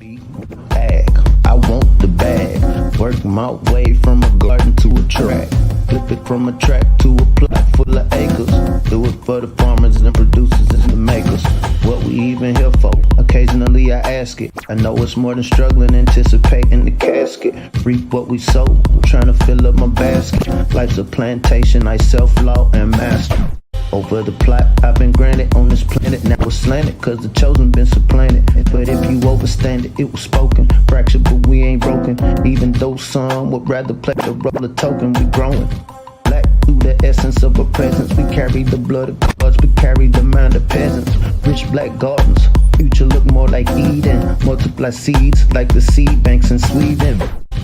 Bag, I want the bag. Work my way from a garden to a track. Flip it from a track to a plot full of acres. Do it for the farmers and producers and the makers. What we even here for? Occasionally I ask it. I know it's more than struggling, anticipating the casket. Reap what we sow, I'm trying to fill up my basket. Life's a plantation, I self-law and master. Over the plot, I've been granted on this planet. Now it's slanted, cause the chosen been supplanted. But if you overstand it, it was spoken. Fractured, but we ain't broken. Even though some would rather play the role of token, we growing. Black through the essence of our presence. We carry the blood of gods, we carry the mind of peasants. Rich black gardens, future look more like Eden. Multiply seeds like the seed banks in Sweden.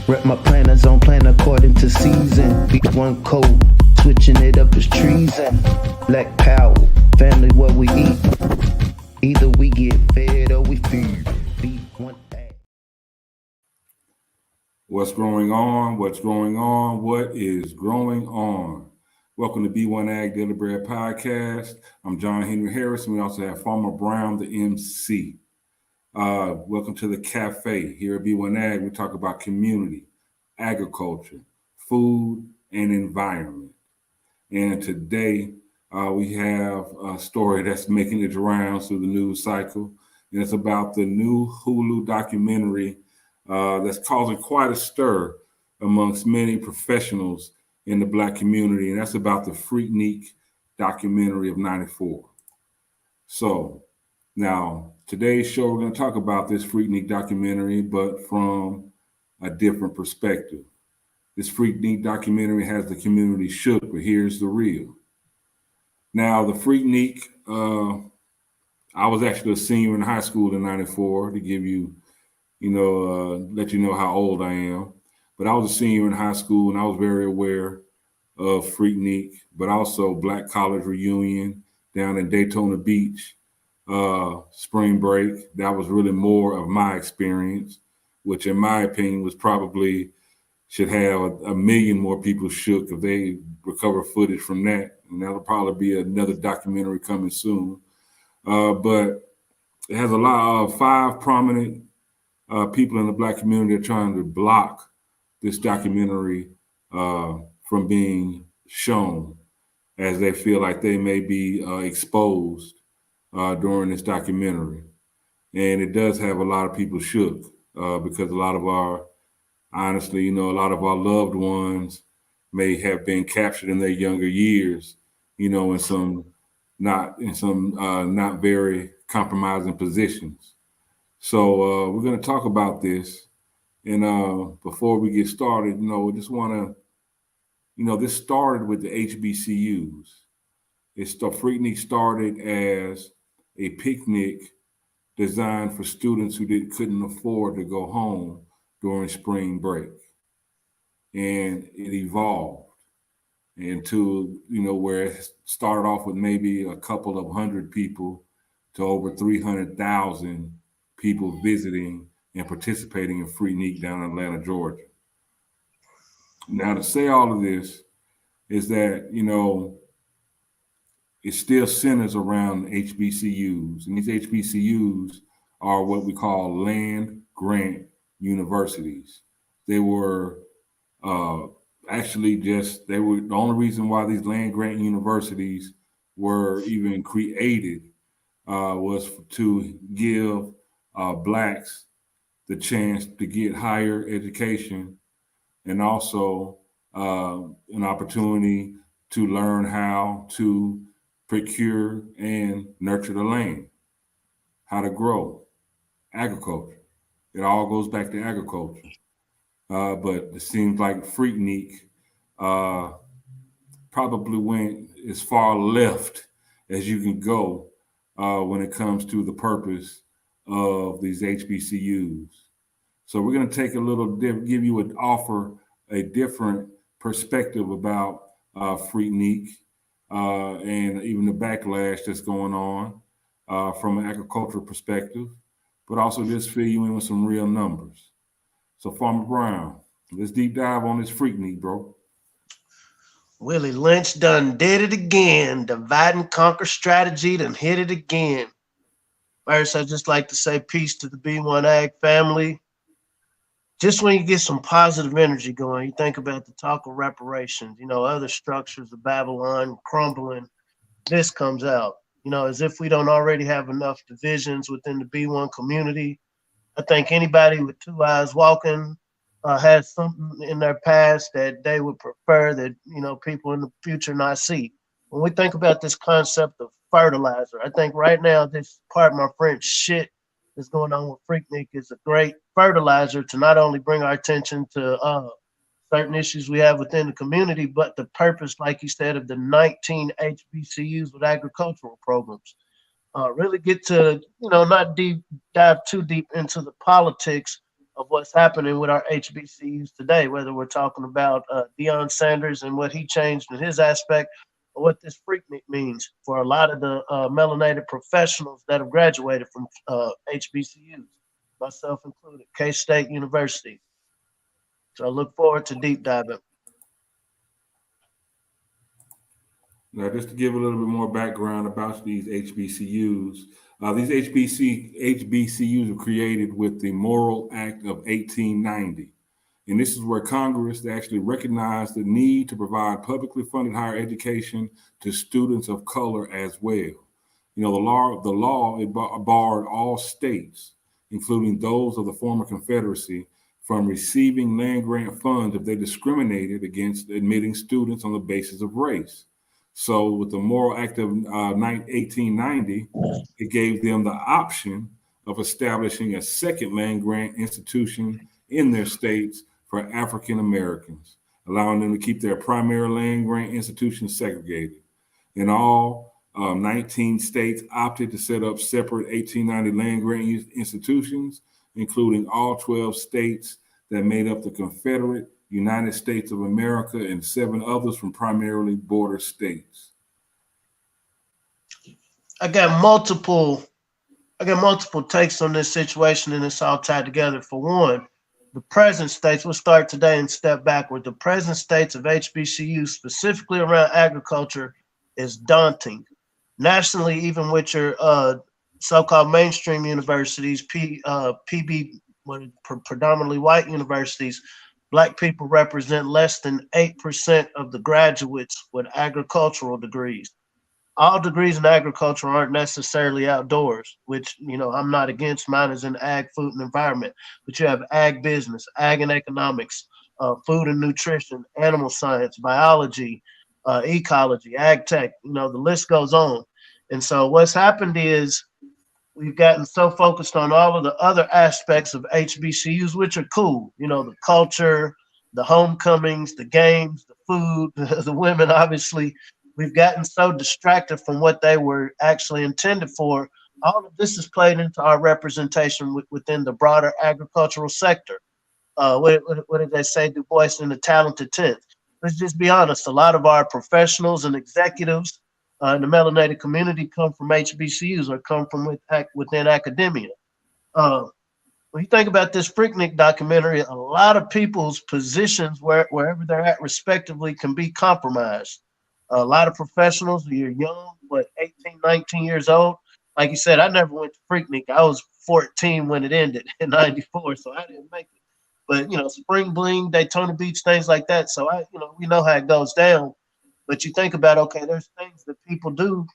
Rep my planners on plan according to season. B1 code. Switching it up is treason. Black power, family what we eat. Either we get fed or we feed. B1AG. What's going on? What's going on? What is growing on? Welcome to B1AG Daily Bread Podcast. I'm John Henry Harris, and we also have Farmer Brown, the MC. Welcome to the cafe. Here at B1AG, we talk about community, agriculture, food, and environment. And today we have a story that's making its rounds through the news cycle. And it's about the new Hulu documentary that's causing quite a stir amongst many professionals in the Black community. And that's about the Freaknik documentary of '94. So now today's show, we're going to talk about this Freaknik documentary, but from a different perspective. This Freaknik documentary has the community shook, but here's the real. Now, the Freaknik, I was actually a senior in high school in '94 to give you, let you know how old I am. But I was a senior in high school and I was very aware of Freaknik, but also Black College Reunion down in Daytona Beach, spring break. That was really more of my experience, which in my opinion was probably should have a million more people shook if they recover footage from that. And that'll probably be another documentary coming soon. But it has a lot of 5 prominent people in the Black community are trying to block this documentary from being shown, as they feel like they may be exposed during this documentary. And it does have a lot of people shook because a lot of our loved ones may have been captured in their younger years, in some not very compromising positions. So we're going to talk about this. And before we get started, we just want to, this started with the HBCUs. Freaknik started as a picnic designed for students who couldn't afford to go home during spring break. And it evolved into, where it started off with maybe a couple of hundred people to over 300,000 people visiting and participating in Freaknik down in Atlanta, Georgia. Now, to say all of this is that, it still centers around HBCUs. And these HBCUs are what we call land grant universities. They were the only reason why these land grant universities were even created was to give Blacks the chance to get higher education and also an opportunity to learn how to procure and nurture the land, how to grow, agriculture. It all goes back to agriculture. But it seems like Freaknik probably went as far left as you can go when it comes to the purpose of these HBCUs. So we're going to take offer a different perspective about Freaknik and even the backlash that's going on from an agricultural perspective, but also just fill you in with some real numbers. So Farmer Brown, let's deep dive on this Freaknik, bro. Willie Lynch done did it again. Divide and conquer strategy done hit it again. First, I'd just like to say peace to the B1AG family. Just when you get some positive energy going, you think about the talk of reparations, other structures of Babylon crumbling, this comes out, as if we don't already have enough divisions within the B1 community. I think anybody with two eyes walking has something in their past that they would prefer that, people in the future not see. When we think about this concept of fertilizer, I think right now, this part my French shit that's going on with Freaknik is a great fertilizer to not only bring our attention to certain issues we have within the community, but the purpose, like you said, of the 19 HBCUs with agricultural programs. Really get to, not dive too deep into the politics of what's happening with our HBCUs today, whether we're talking about Deion Sanders and what he changed in his aspect, or what this Freaknik means for a lot of the melanated professionals that have graduated from HBCUs, myself included, K-State University. So I look forward to deep diving. Now, just to give a little bit more background about these HBCUs, these HBCUs were created with the Moral Act of 1890. And this is where Congress actually recognized the need to provide publicly funded higher education to students of color as well. The law it barred all states, including those of the former Confederacy, from receiving land grant funds if they discriminated against admitting students on the basis of race. So with the Moral Act of 1890, it gave them the option of establishing a second land grant institution in their states for African Americans, allowing them to keep their primary land grant institutions segregated. In all, 19 states opted to set up separate 1890 land grant institutions, including all 12 states that made up the Confederate United States of America and 7 others from primarily border states. I got multiple takes on this situation, and it's all tied together. For one, the present states, we'll start today and step backward. The present states of HBCUs, specifically around agriculture, is daunting. Nationally, even with your so-called mainstream universities, predominantly white universities, Black people represent less than 8% of the graduates with agricultural degrees. All degrees in agriculture aren't necessarily outdoors, which, I'm not against. Mine is in ag, food, and environment. But you have ag business, ag and economics, food and nutrition, animal science, biology, ecology, ag tech, the list goes on. And so what's happened is we've gotten so focused on all of the other aspects of HBCUs, which are cool, the culture, the homecomings, the games, the food, the women, obviously. We've gotten so distracted from what they were actually intended for. All of this is played into our representation within the broader agricultural sector. What did they say? Du Bois in the Talented 10th. Let's just be honest. A lot of our professionals and executives in the melanated community come from HBCUs or come from within academia. When you think about this Freaknik documentary, a lot of people's positions wherever they're at respectively can be compromised. A lot of professionals, you're young, 18, 19 years old. Like you said, I never went to Freaknik. I was 14 when it ended in 94, so I didn't make it. But, Spring Bling, Daytona Beach, things like that. So, we know how it goes down. But you think about, okay, there's things that people do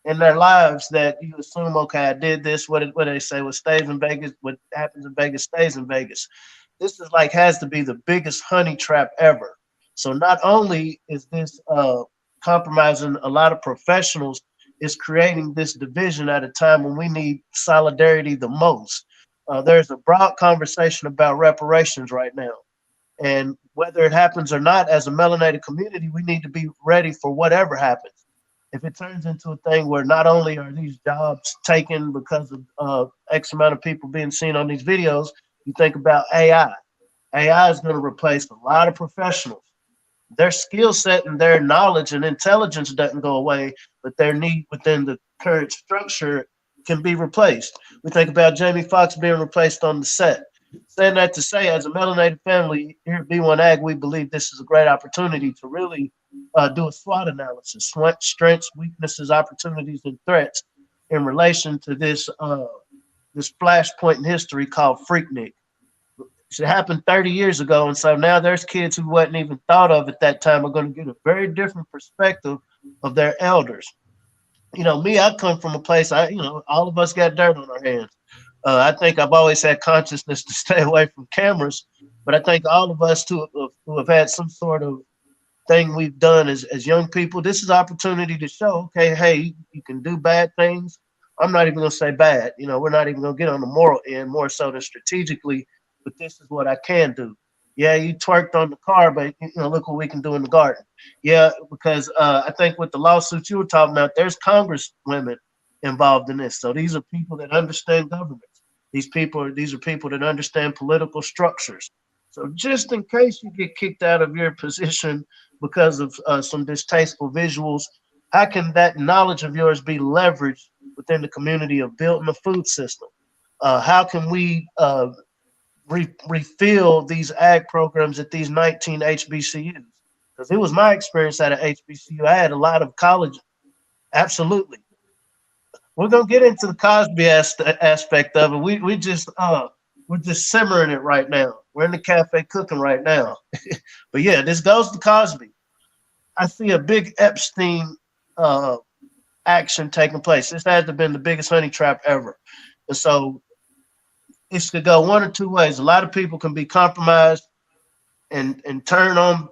in their lives that you assume, okay, I did this. What do they say? What stays in Vegas, what happens in Vegas stays in Vegas. This is has to be the biggest honey trap ever. So not only is this compromising a lot of professionals, it's creating this division at a time when we need solidarity the most. There's a broad conversation about reparations right now. And whether it happens or not, as a melanated community, we need to be ready for whatever happens. If it turns into a thing where not only are these jobs taken because of X amount of people being seen on these videos, you think about AI. AI is going to replace a lot of professionals. Their skill set and their knowledge and intelligence doesn't go away, but their need within the current structure can be replaced. We think about Jamie Foxx being replaced on the set. Saying that to say, as a melanated family here at B1AG, we believe this is a great opportunity to really do a SWOT analysis, strengths, weaknesses, opportunities, and threats, in relation to this this flashpoint in history called Freaknik. It happened 30 years ago, and so now there's kids who wasn't even thought of at that time are going to get a very different perspective of their elders. You know, me, I come from a place, all of us got dirt on our hands. I think I've always had consciousness to stay away from cameras, but I think all of us who have had some sort of thing we've done as young people, this is opportunity to show, okay, hey, you can do bad things. I'm not even going to say bad. You know, we're not even going to get on the moral end more so than strategically, but this is what I can do. Yeah, you twerked on the car, but look what we can do in the garden. Yeah, because I think with the lawsuits you were talking about, there's Congress women involved in this. So these are people that understand government. These are people that understand political structures. So just in case you get kicked out of your position because of some distasteful visuals, how can that knowledge of yours be leveraged within the community of building a food system? How can we refill these ag programs at these 19 HBCUs? Because it was my experience at an HBCU. I had a lot of college. Absolutely. We're gonna get into the Cosby aspect of it. We're just simmering it right now. We're in the cafe cooking right now. But yeah, this goes to Cosby. I see a big Epstein action taking place. This has to have been the biggest honey trap ever. And so it could go one or two ways. A lot of people can be compromised and turn on,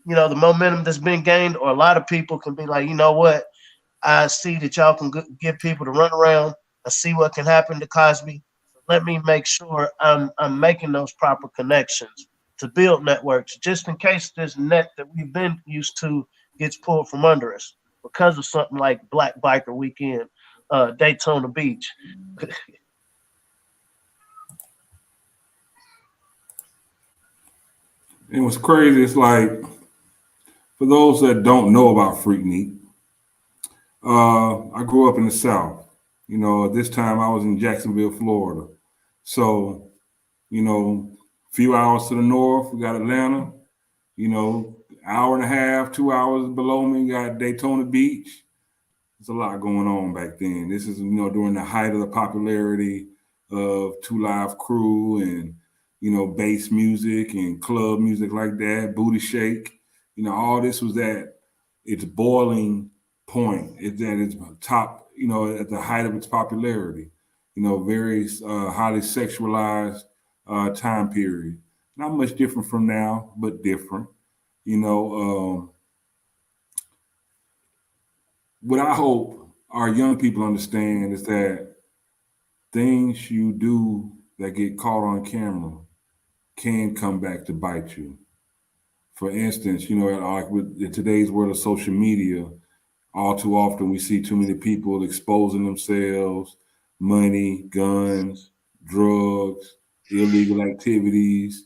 the momentum that's been gained, or a lot of people can be like, you know what? I see that y'all can give people to run around. I see what can happen to Cosby. Let me make sure I'm making those proper connections to build networks, just in case this net that we've been used to gets pulled from under us because of something like Black Biker Weekend, Daytona Beach. And what's crazy is like, for those that don't know about Freaknik, I grew up in the South. At this time I was in Jacksonville, Florida. So, few hours to the north, we got Atlanta. Hour and a half, 2 hours below me, got Daytona Beach. There's a lot going on back then. This is, during the height of the popularity of Two Live Crew and, bass music and club music like that, Booty Shake. All this was at its boiling point. It's at its top, at the height of its popularity. Very highly sexualized time period. Not much different from now, but different. What I hope our young people understand is that things you do that get caught on camera can come back to bite you. For instance, like in today's world of social media, all too often we see too many people exposing themselves, money, guns, drugs, illegal activities,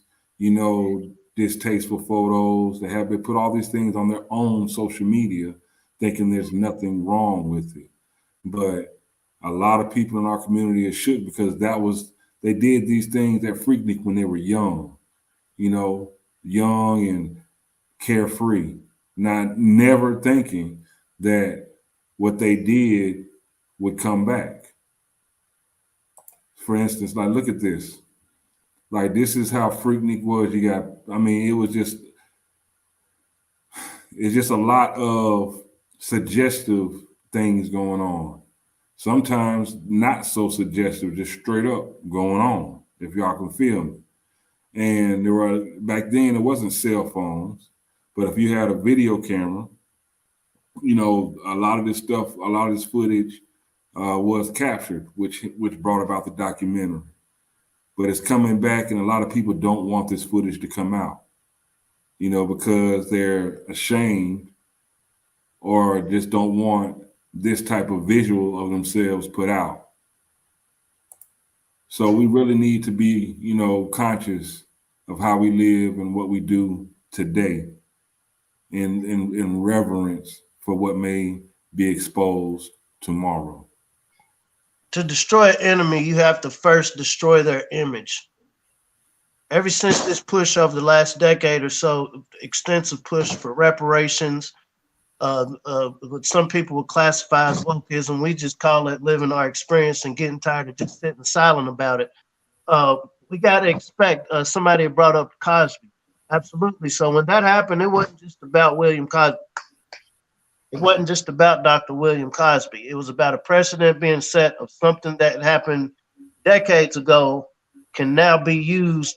distasteful photos. They put all these things on their own social media, thinking there's nothing wrong with it. But a lot of people in our community are shook because they did these things at Freaknik when they were young, young and carefree, never thinking that what they did would come back. For instance, like, look at this. Like, this is how Freaknik was. It's just a lot of suggestive things going on. Sometimes not so suggestive, just straight up going on, if y'all can feel me. And back then, there wasn't cell phones, but if you had a video camera, a lot of this footage was captured, which brought about the documentary. But it's coming back, and a lot of people don't want this footage to come out, because they're ashamed or just don't want this type of visual of themselves put out. So we really need to be, conscious of how we live and what we do today in reverence for what may be exposed tomorrow. To destroy an enemy, you have to first destroy their image. Ever since this push over the last decade or so, extensive push for reparations, What some people would classify as wokeism. We just call it living our experience and getting tired of just sitting silent about it. We got to expect, somebody brought up Cosby. Absolutely. So when that happened, it wasn't just about William Cosby. It wasn't just about Dr. William Cosby. It was about a precedent being set of something that happened decades ago can now be used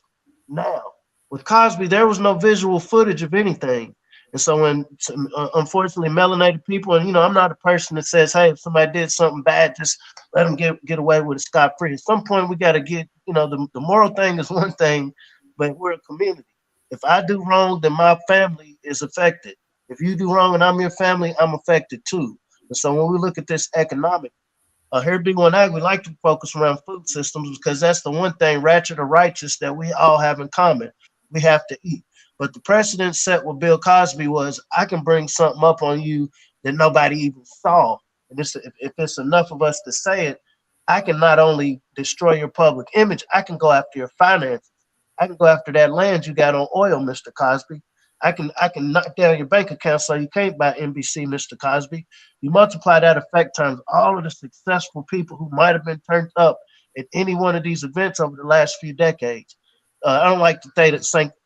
now. With Cosby, there was no visual footage of anything. And so when, unfortunately, melanated people, and, I'm not a person that says, hey, if somebody did something bad, just let them get away with it scot-free. At some point, we got to get, the moral thing is one thing, but we're a community. If I do wrong, then my family is affected. If you do wrong and I'm your family, I'm affected too. And so when we look at this economic, here at B1AG, we like to focus around food systems because that's the one thing, ratchet or righteous, that we all have in common. We have to eat. But the precedent set with Bill Cosby was, I can bring something up on you that nobody even saw. And if it's enough of us to say it, I can not only destroy your public image, I can go after your finances. I can go after that land you got on oil, Mr. Cosby. I can knock down your bank account so you can't buy NBC, Mr. Cosby. You multiply that effect times all of the successful people who might have been turned up at any one of these events over the last few decades. I don't like to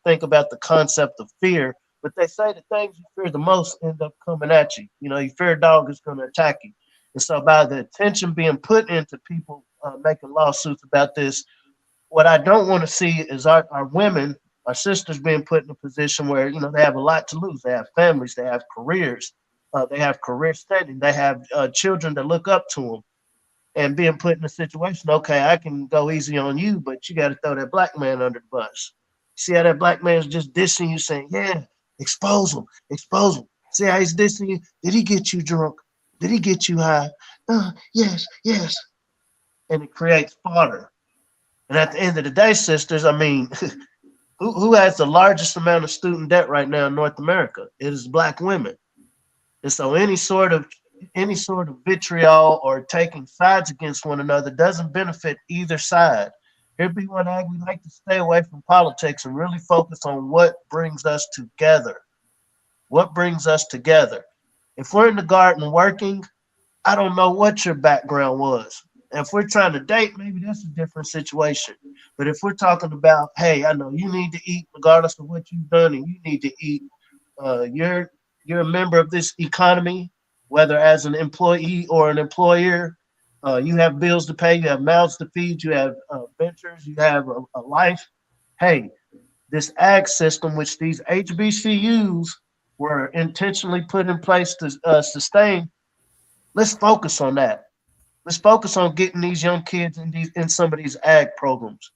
think about the concept of fear, but they say the things you fear the most end up coming at you. You fear a dog is going to attack you. And so by the attention being put into people making lawsuits about this, what I don't want to see is our women, our sisters being put in a position where, they have a lot to lose. They have families, they have careers, they have career standing, they have children that look up to them, and being put in a situation, okay, I can go easy on you, but you got to throw that black man under the bus. See how that black man's just dissing you, saying, yeah, expose him. See how he's dissing you? Did he get you drunk? Did he get you high? Yes. And it creates fodder. And at the end of the day, sisters, I mean, who has the largest amount of student debt right now in North America? It is black women. And so any sort of vitriol or taking sides against one another doesn't benefit either side. Here at B1AG, we like to stay away from politics and really focus on what brings us together. What brings us together? If we're in the garden working, I don't know what your background was. If we're trying to date, maybe that's a different situation. But if we're talking about, hey, I know you need to eat regardless of what you've done, and you need to eat, you're a member of this economy, whether as an employee or an employer, you have bills to pay, you have mouths to feed, you have ventures, you have a life. Hey, this ag system, which these HBCUs were intentionally put in place to sustain, let's focus on that. Let's focus on getting these young kids in some of these ag programs.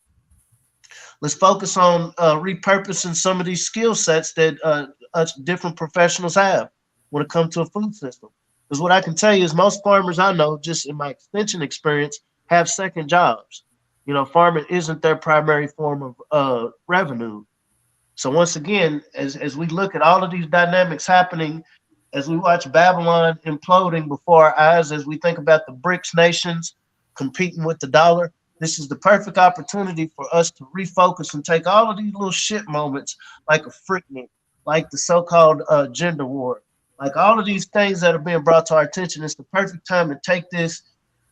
Let's focus on repurposing some of these skill sets that different professionals have when it comes to a food system. Because what I can tell you is most farmers I know, just in my extension experience, have second jobs. Farming isn't their primary form of revenue. So once again, as we look at all of these dynamics happening, as we watch Babylon imploding before our eyes, as we think about the BRICS nations competing with the dollar, this is the perfect opportunity for us to refocus and take all of these little shit moments, like a Freaknik, like the so-called gender war, like all of these things that are being brought to our attention. It's the perfect time to take this,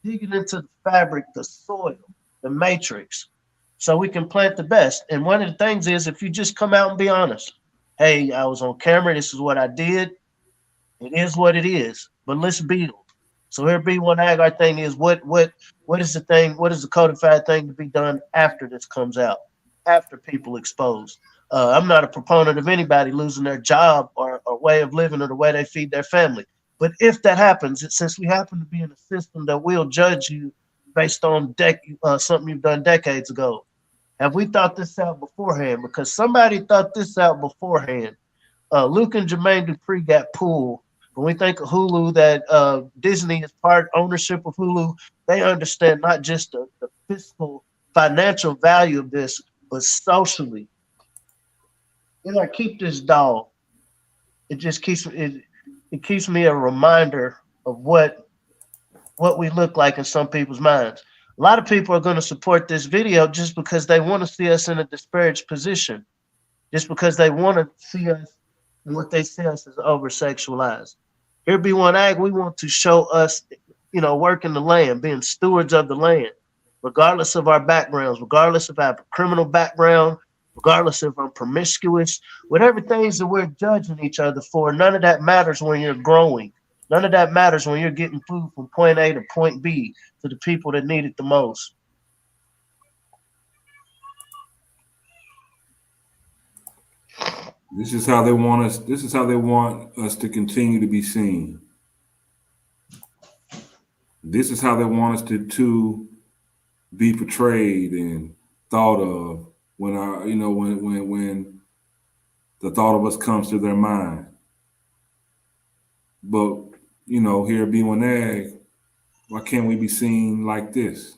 dig it into the fabric, the soil, the matrix, so we can plant the best. And one of the things is, if you just come out and be honest, hey, I was on camera, this is what I did. It is what it is, but let's build. So here at B1AG, our thing is what is the thing? What is the codified thing to be done after this comes out, after people exposed? I'm not a proponent of anybody losing their job or way of living or the way they feed their family. But if that happens, since we happen to be in a system that will judge you based on something you've done decades ago, have we thought this out beforehand? Because somebody thought this out beforehand. Luke and Jermaine Dupri got pulled. When we think of Hulu, that Disney is part ownership of Hulu, they understand not just the fiscal, financial value of this, but socially. I keep this dog. It just keeps me a reminder of what we look like in some people's minds. A lot of people are going to support this video just because they want to see us in a disparaged position, just because they want to see us and what they see us as over-sexualized. Here at B1AG, we want to show us, working the land, being stewards of the land, regardless of our backgrounds, regardless of our criminal background, regardless if I'm promiscuous, whatever things that we're judging each other for, none of that matters when you're growing. None of that matters when you're getting food from point A to point B to the people that need it the most. This is how they want us. This is how they want us to continue to be seen. This is how they want us to be portrayed and thought of when when the thought of us comes to their mind. But here at B1AG, why can't we be seen like this?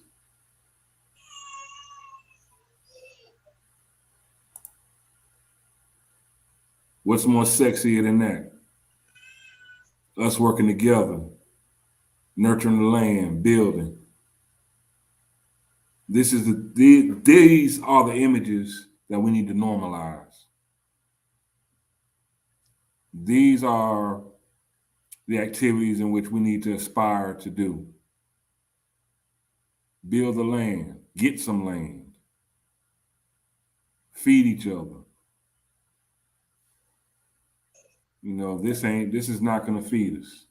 What's more sexier than that? Us working together, nurturing the land, building. These are the images that we need to normalize. These are the activities in which we need to aspire to do. Build the land, get some land, feed each other. This is not going to feed us.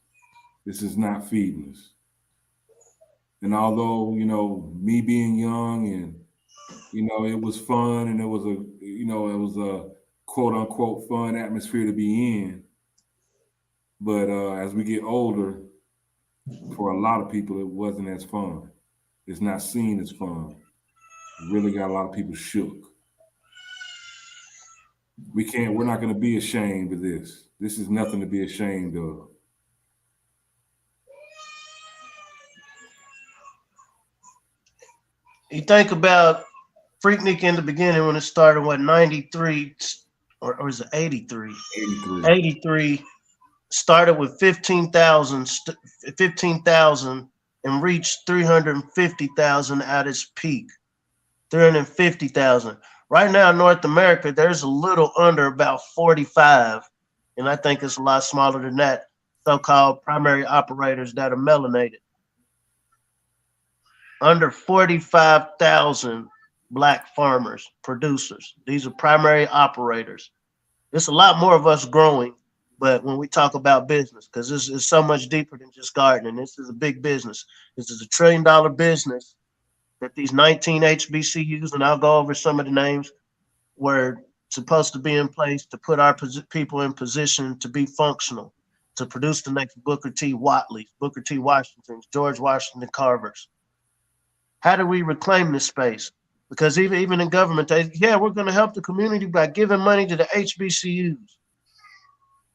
This is not feeding us. And although, me being young and, it was fun and it was a quote unquote fun atmosphere to be in. But as we get older, for a lot of people, it wasn't as fun. It's not seen as fun. It really got a lot of people shook. We're not going to be ashamed of this. This is nothing to be ashamed of. You think about Freaknik in the beginning when it started, 93 or is it 83? 83 started with 15,000 and reached 350,000 at its peak. 350,000. Right now in North America, there's a little under about 45, and I think it's a lot smaller than that, so-called primary operators that are melanated. Under 45,000 Black farmers, producers. These are primary operators. There's a lot more of us growing, but when we talk about business, because this is so much deeper than just gardening, this is a big business. This is $1 trillion business that these 19 HBCUs, and I'll go over some of the names, were supposed to be in place to put our people in position to be functional, to produce the next Booker T. Whatleys, Booker T. Washingtons, George Washington Carvers. How do we reclaim this space? Because even in government, we're going to help the community by giving money to the HBCUs.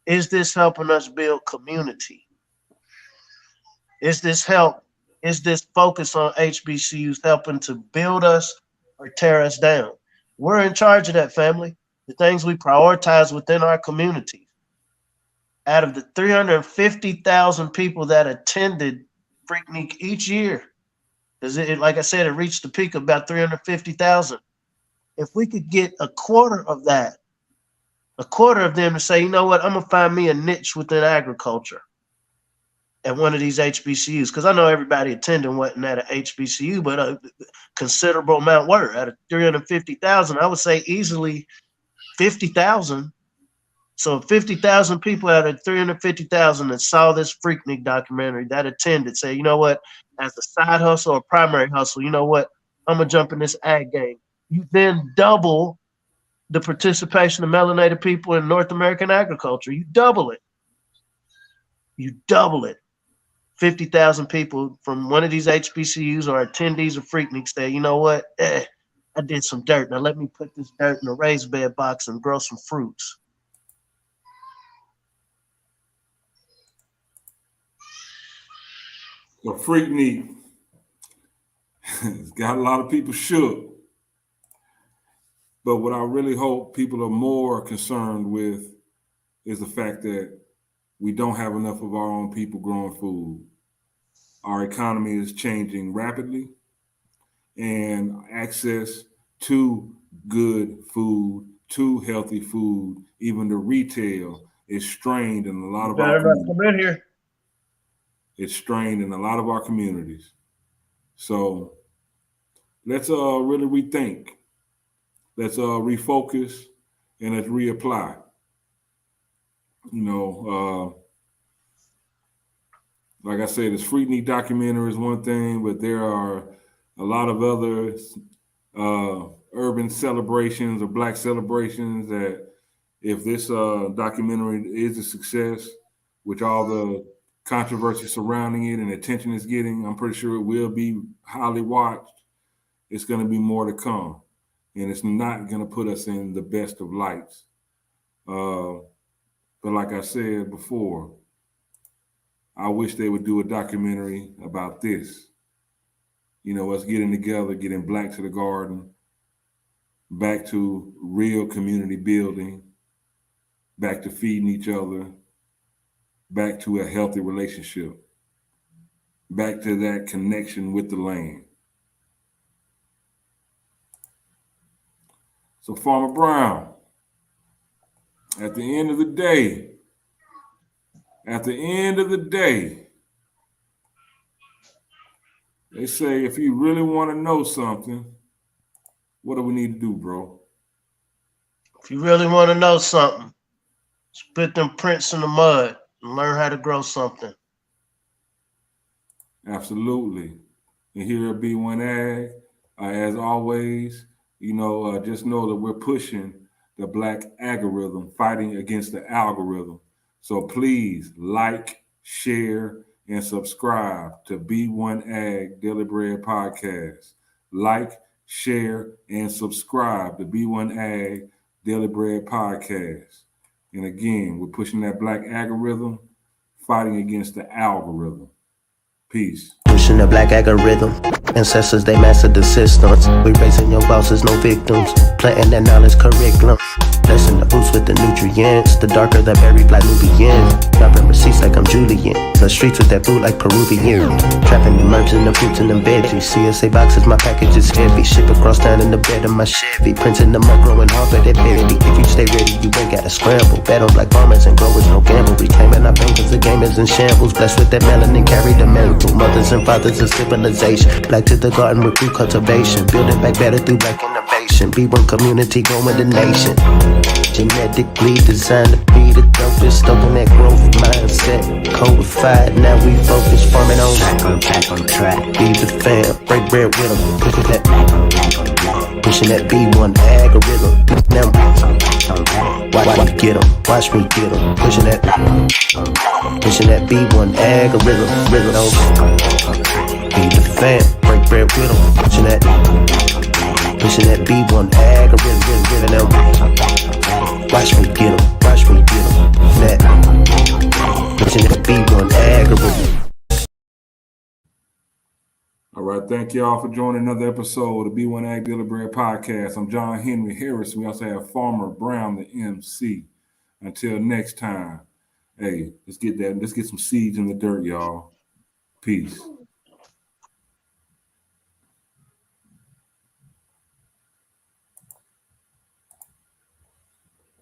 Is this helping us build community? Is this focus on HBCUs helping to build us or tear us down? We're in charge of that, family. The things we prioritize within our communities. Out of the 350,000 people that attended Freaknik each year, because like I said, it reached the peak of about 350,000. If we could get a quarter of them to say, you know what, I'm going to find me a niche within agriculture at one of these HBCUs, because I know everybody attending wasn't at a HBCU, but a considerable amount were. Out of 350,000, I would say easily 50,000. So 50,000 people out of 350,000 that saw this Freaknik documentary, that attended, say, you know what, as a side hustle or primary hustle, you know what, I'm going to jump in this ag game. You then double the participation of melanated people in North American agriculture. You double it. 50,000 people from one of these HBCUs or attendees of Freaknik say, you know what, I did some dirt. Now let me put this dirt in a raised bed box and grow some fruits. So Freaknik has got a lot of people shook. But what I really hope people are more concerned with is the fact that we don't have enough of our own people growing food. Our economy is changing rapidly, and access to good food, to healthy food, even the retail is strained in a lot of our communities. Come in here. It's strained in a lot of our communities. So let's really rethink. Let's refocus and let's reapply. Like I said, this Freaknik documentary is one thing, but there are a lot of other urban celebrations or Black celebrations that if this documentary is a success, with all the controversy surrounding it and attention it's getting, I'm pretty sure it will be highly watched. It's going to be more to come, and it's not going to put us in the best of lights. But like I said before, I wish they would do a documentary about this. Us getting together, getting Black to the garden, back to real community building, back to feeding each other, back to a healthy relationship, back to that connection with the land. So Farmer Brown, at the end of the day, they say if you really want to know something, what do we need to do, bro? If you really want to know something, spit them prints in the mud and learn how to grow something. Absolutely. And here at B1AG, as always, just know that we're pushing the Black algorithm, fighting against the algorithm. So please like, share, and subscribe to B1AG Daily Bread Podcast. Like, share, and subscribe to B1AG Daily Bread Podcast. And again, we're pushing that Black algorithm, fighting against the algorithm. Peace. Pushing the Black algorithm. Ancestors, they mastered the systems. We raising your bosses, no victims. Planting that knowledge curriculum. Blessing the boots with the nutrients. The darker the berry, black Nubians. Dropping receipts like I'm Julian. The streets with that food like Peruvian. Trapping the herbs and the fruits and the veggies. CSA boxes, my package is heavy. Ship across town in the bed of my Chevy. Printing them up, growing hard for that baby. If you stay ready, you ain't gotta scramble. Bet on Black farmers and growers, no gamble. Reclaiming our pain cause the game is in shambles. Blessed with that melanin, carry the mantle. Mothers and fathers of civilization. Black to the garden with food cultivation. Building back better through Black innovation. B1 community growing the nation. Genetically designed to be the dopest. Stoking that growth mindset. Codified, now we focus farming on track on track. Be the fam, break bread with them. Pushing that B1 algorithm. Now watch me get them, watch me get them. Pushing that B1 algorithm. Be the fam, break bread with them. Pushing that B1 algorithm. Watch me get them, watch me get them. Pushing that B1 algorithm. All right, thank y'all for joining another episode of the B1AG Daily Bread Podcast. I'm John Henry Harris. We also have Farmer Brown, the MC. Until next time, hey, let's get some seeds in the dirt, y'all. Peace.